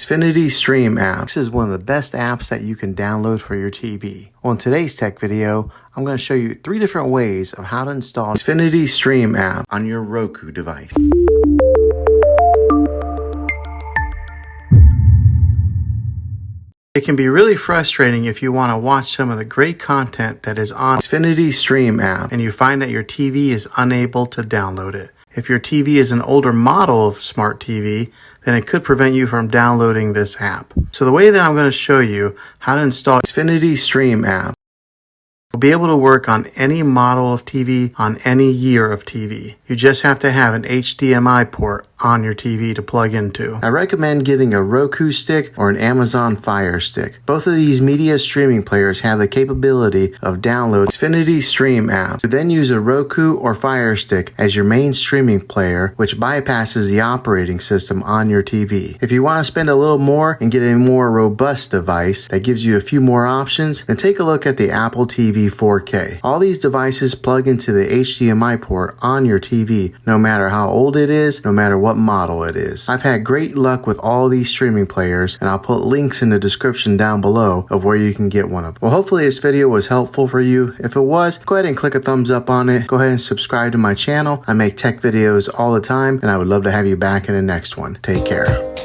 Xfinity Stream App. This is one of the best apps that you can download for your TV. Well, in today's tech video, I'm going to show you 3 different ways of how to install Xfinity Stream App on your Roku device. It can be really frustrating if you want to watch some of the great content that is on Xfinity Stream App and you find that your TV is unable to download it. If your TV is an older model of smart TV, then it could prevent you from downloading this app. So the way that I'm going to show you how to install Xfinity Stream App will be able to work on any model of TV, on any year of TV. You just have to have an HDMI port on your TV to plug into. I recommend getting a Roku stick or an Amazon Fire Stick. Both of these media streaming players have the capability of downloading Xfinity Stream App. To then use a Roku or Fire Stick as your main streaming player, which bypasses the operating system on your TV. If you want to spend a little more and get a more robust device that gives you a few more options, then take a look at the Apple TV 4K. All these devices plug into the HDMI port on your TV, no matter how old it is, no matter what model it is. I've had great luck with all these streaming players, and I'll put links in the description down below of where you can get one of them. Well, hopefully this video was helpful for you. If it was, go ahead and click a thumbs up on it. Go ahead and subscribe to my channel. I make tech videos all the time, and I would love to have you back in the next one. Take care.